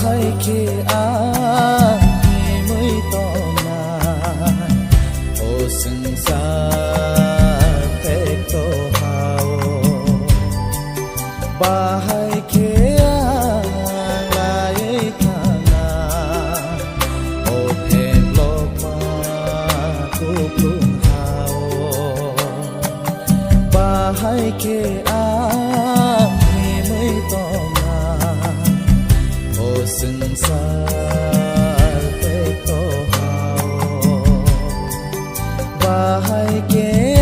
hai khi ai mới to nai ô sừng xa thế to hao ba hai khi lại thana ô thêm lộc mà cúp luôn hao ba hai khi sừng xa thế to hao và hai kẻ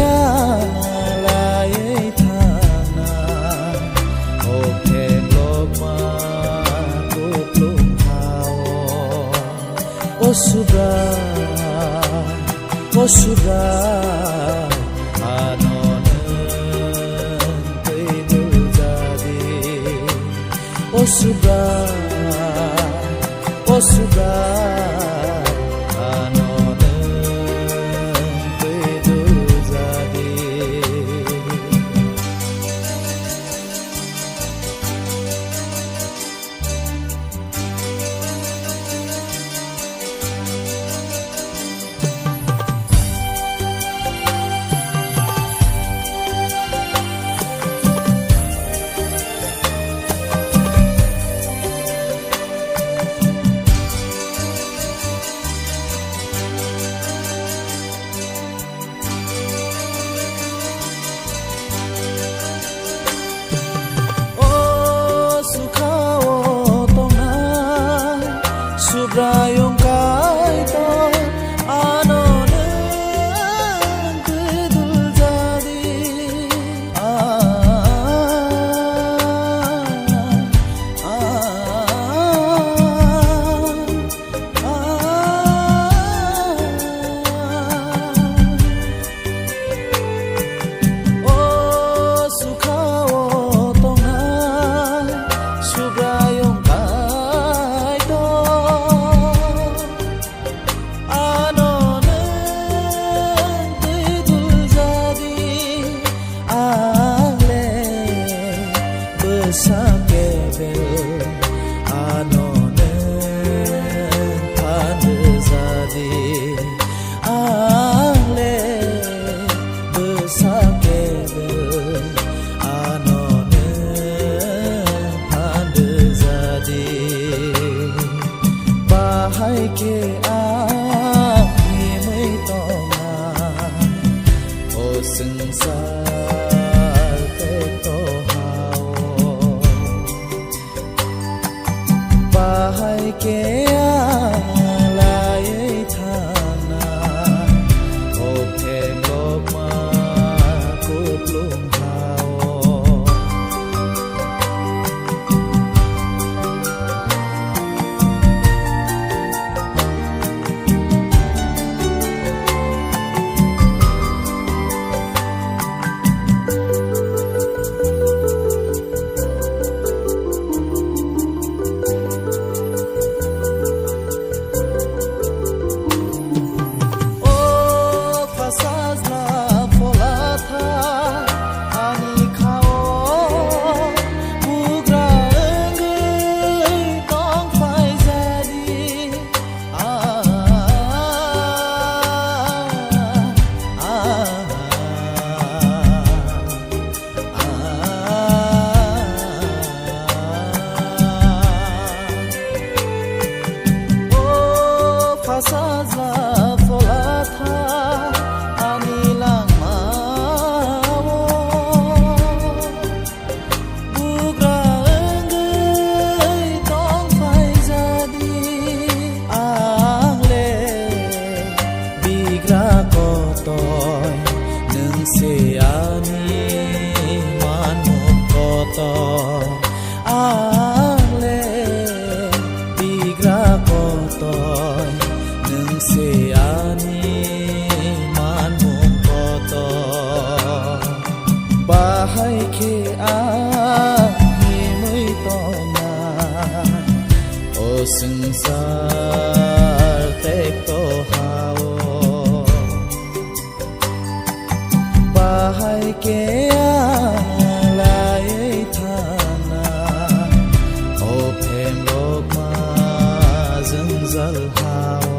lại thana ô thêm lộc mà cúp luôn hao ô sudah anonen itu jadi ô sudah anonen itu jadi Subrayong kaito anonen kedul jadi oh sukawo tongai subrayong sakebel anonen pandezadi ale besakebel anonen pandezadi bahai ke ai mới to o sừng xa hai kẻ lại thana ô thêm lộc mà cúp luôn hao kotoy nung siani manuk kotoy ale bigra kotoy nung siani manuk kotoy bahai ke ai mới to o sừng xa te to hao hai kẻ lại thana ô thêm lộc mà zal hao